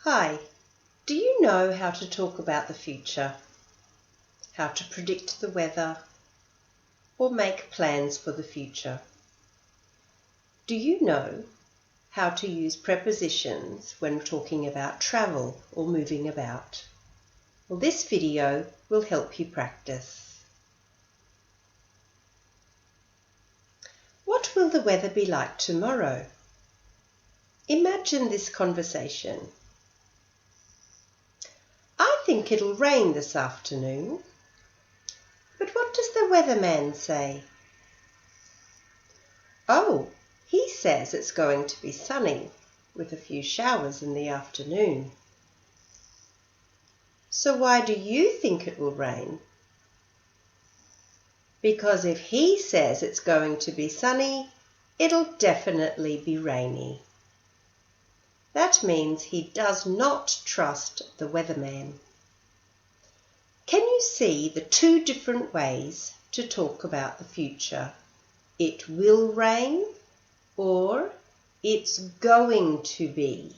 Hi, do you know how to talk about the future, how to predict the weather, or make plans for the future? Do you know how to use prepositions when talking about travel or moving about? Well, this video will help you practice. What will the weather be like tomorrow? Imagine this conversation. I think it'll rain this afternoon. But what does the weatherman say? Oh, he says it's going to be sunny with a few showers in the afternoon. So why do you think it will rain? Because if he says it's going to be sunny, it'll definitely be rainy. That means he does not trust the weatherman. Can you see the two different ways to talk about the future? It will rain or it's going to be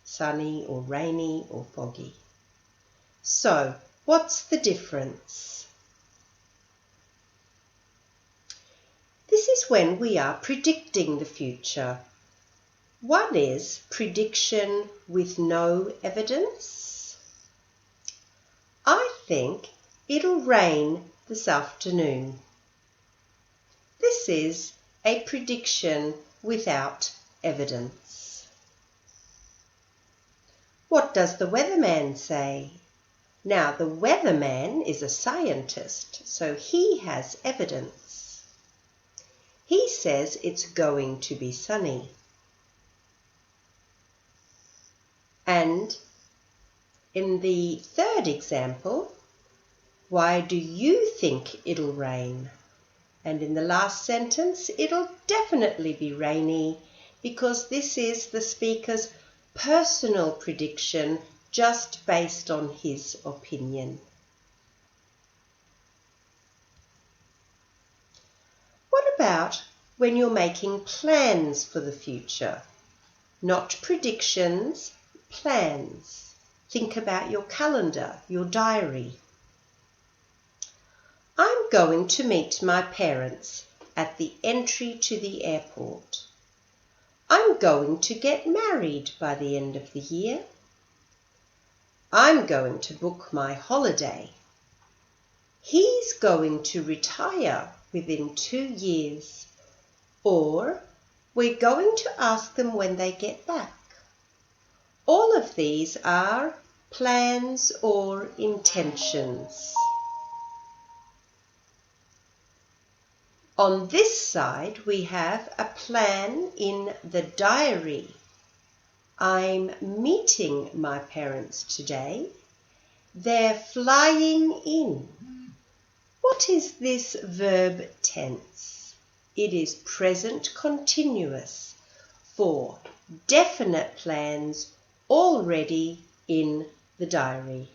sunny or rainy or foggy. So, what's the difference? This is when we are predicting the future. One is prediction with no evidence. I think it'll rain this afternoon. This is a prediction without evidence. What does the weatherman say? Now, the weatherman is a scientist, so he has evidence. He says it's going to be sunny. And in the third example, why do you think it'll rain? And in the last sentence, it'll definitely be rainy because this is the speaker's personal prediction just based on his opinion. What about when you're making plans for the future? Not predictions, plans. Think about your calendar, your diary. I'm going to meet my parents at the entry to the airport. I'm going to get married by the end of the year. I'm going to book my holiday. He's going to retire within 2 years. Or we're going to ask them when they get back. All of these are plans or intentions. On this side, we have a plan in the diary. I'm meeting my parents today. They're flying in. What is this verb tense? It is present continuous for definite plans already in the diary.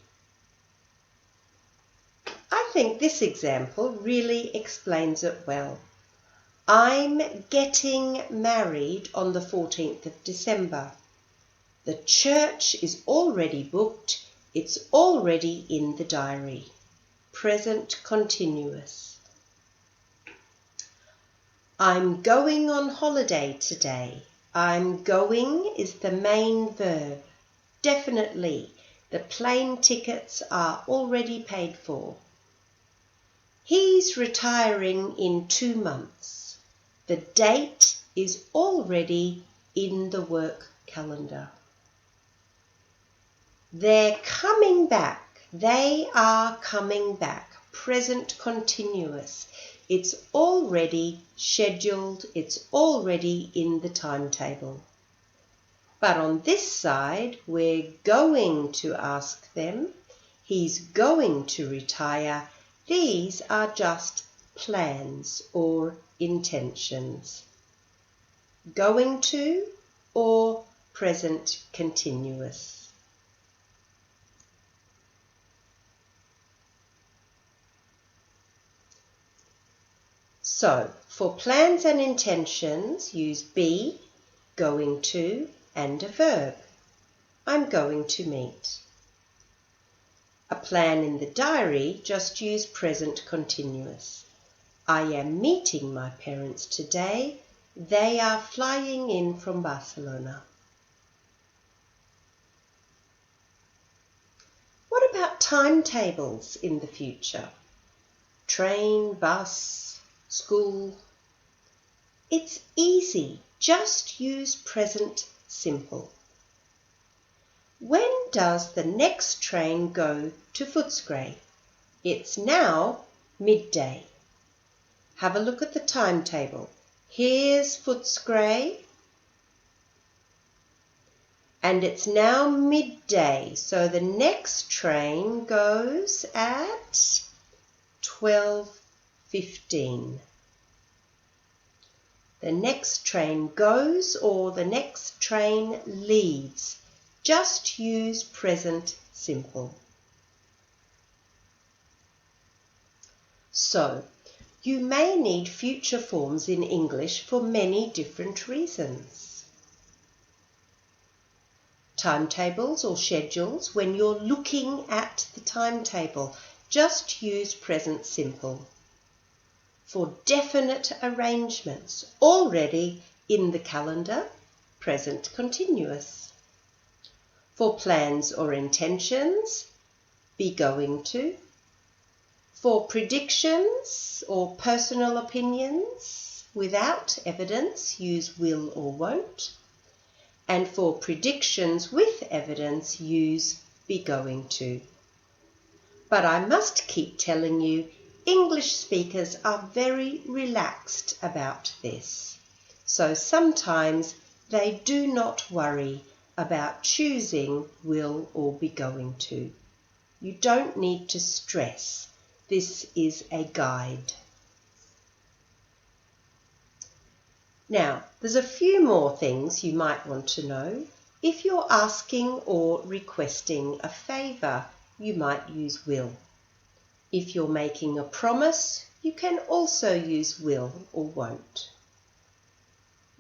I think this example really explains it well. I'm getting married on the 14th of December. The church is already booked. It's already in the diary. Present continuous. I'm going on holiday today. I'm going is the main verb. Definitely, the plane tickets are already paid for. He's retiring in 2 months. The date is already in the work calendar. They're coming back. They are coming back. Present continuous. It's already scheduled. It's already in the timetable. But on this side, we're going to ask them. He's going to retire. These are just plans or intentions. Going to or present continuous. So, for plans and intentions, use be, going to, and a verb. I'm going to meet. A plan in the diary, just use present continuous. I am meeting my parents today. They are flying in from Barcelona. What about timetables in the future? Train, bus, school. It's easy. Just use present simple. When does the next train go to Footscray? It's now midday. Have a look at the timetable. Here's Footscray. And it's now midday, so the next train goes at 12:15. The next train goes or the next train leaves. Just use present simple. So, you may need future forms in English for many different reasons. Timetables or schedules, when you're looking at the timetable, just use present simple. For definite arrangements already in the calendar, present continuous. For plans or intentions, be going to. For predictions or personal opinions without evidence, use will or won't. And for predictions with evidence, use be going to. But I must keep telling you, English speakers are very relaxed about this. So sometimes they do not worry about choosing will or be going to. You don't need to stress. This is a guide. Now, there's a few more things you might want to know. If you're asking or requesting a favour, you might use will. If you're making a promise, you can also use will or won't.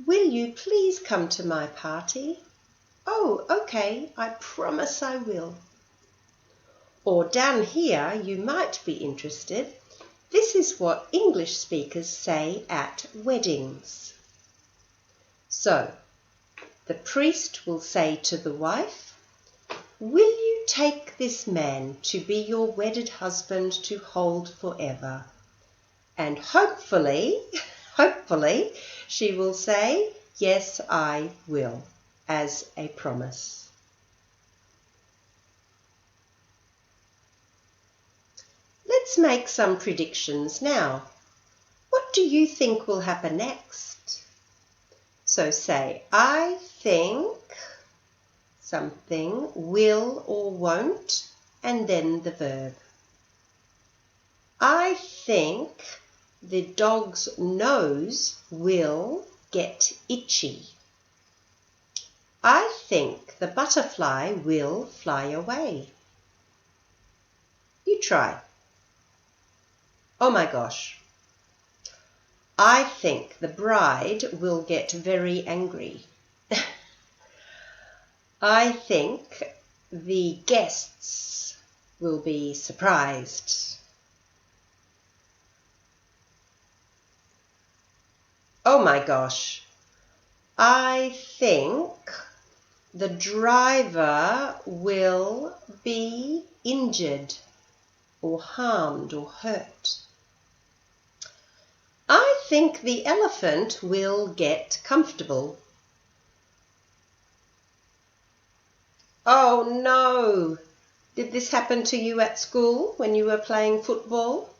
Will you please come to my party? Oh, okay, I promise I will. Or down here, you might be interested. This is what English speakers say at weddings. So, the priest will say to the wife, will you take this man to be your wedded husband to hold forever? And hopefully, she will say, yes, I will, as a promise. Let's make some predictions now. What do you think will happen next? So say, I think something will or won't, and then the verb. I think the dog's nose will get itchy. I think the butterfly will fly away. You try. Oh my gosh. I think the bride will get very angry. I think the guests will be surprised. Oh my gosh. I think the driver will be injured or harmed or hurt. I think the elephant will get comfortable. Oh no! Did this happen to you at school when you were playing football?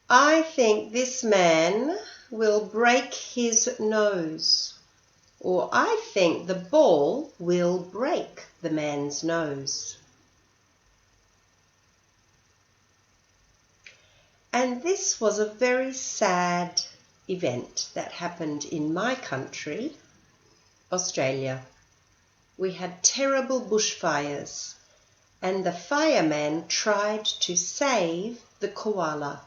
I think this man will break his nose. Or I think the ball will break the man's nose. And this was a very sad event that happened in my country, Australia. We had terrible bushfires, and the fireman tried to save the koala.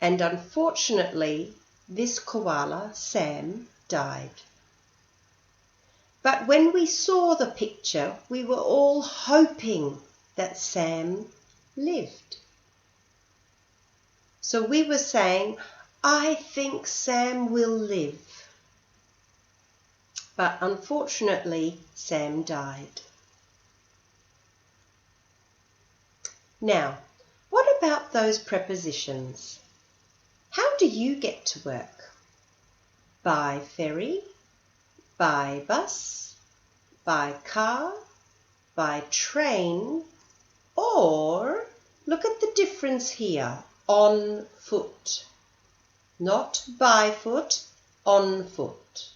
And unfortunately, this koala, Sam, died. But when we saw the picture, we were all hoping that Sam lived. So we were saying, I think Sam will live. But unfortunately, Sam died. Now, what about those prepositions? How do you get to work? By ferry, by bus, by car, by train, or look at the difference here, on foot. Not by foot, on foot.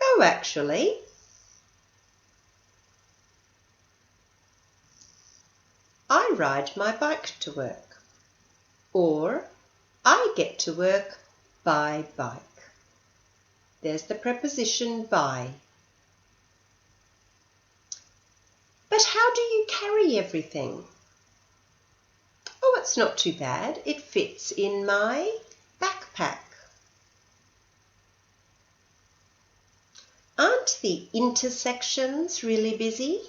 Oh, actually, I ride my bike to work, or I get to work by bike. There's the preposition by. But how do you carry everything? Oh, it's not too bad. It fits in my backpack. Aren't the intersections really busy?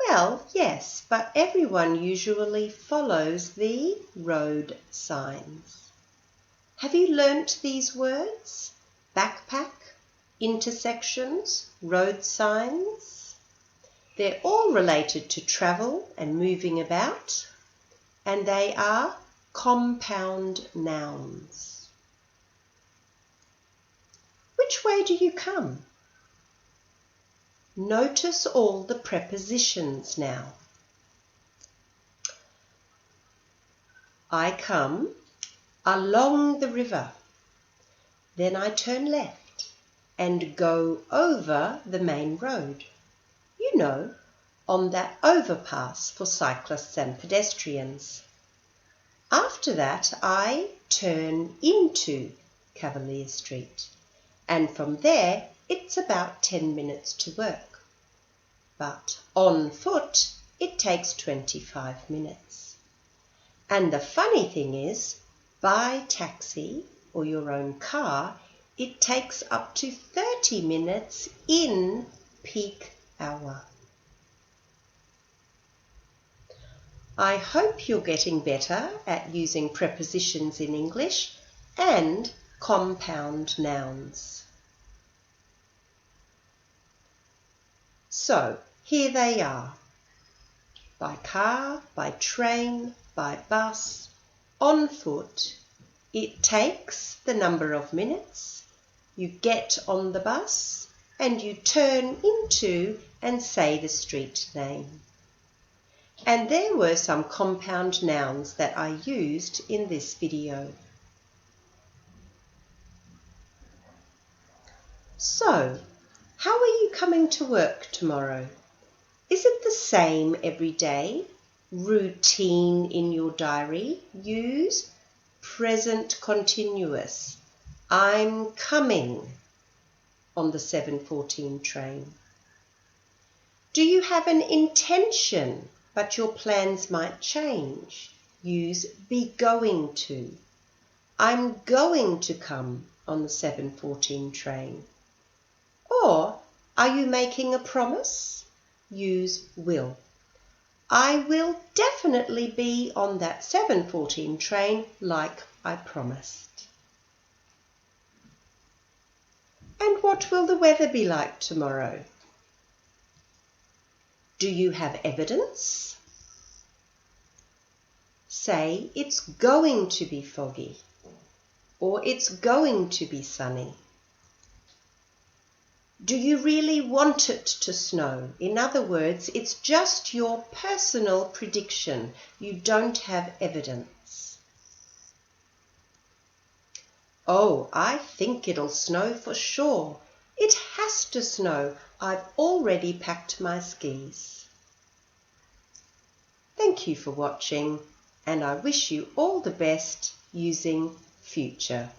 Well, yes, but everyone usually follows the road signs. Have you learnt these words? Backpack, intersections, road signs. They're all related to travel and moving about, and they are compound nouns. Which way do you come? Notice all the prepositions now. I come along the river. Then I turn left and go over the main road. You know, on that overpass for cyclists and pedestrians. After that, I turn into Cavalier Street, and from there it's about 10 minutes to work. But on foot, it takes 25 minutes. And the funny thing is, by taxi or your own car, it takes up to 30 minutes in peak hour. I hope you're getting better at using prepositions in English and compound nouns. So, here they are. By car, by train, by bus, on foot. It takes the number of minutes. You get on the bus and you turn into and say the street name. And there were some compound nouns that I used in this video. So, how are you coming to work tomorrow? Is it the same every day? Routine in your diary? Use present continuous. I'm coming on the 7:14 train. Do you have an intention, but your plans might change? Use be going to. I'm going to come on the 7:14 train. Or, are you making a promise? Use will. I will definitely be on that 7:14 train like I promised. And what will the weather be like tomorrow? Do you have evidence? Say it's going to be foggy, or it's going to be sunny. Do you really want it to snow? In other words, it's just your personal prediction. You don't have evidence. Oh, I think it'll snow for sure. It has to snow. I've already packed my skis. Thank you for watching, and I wish you all the best using future.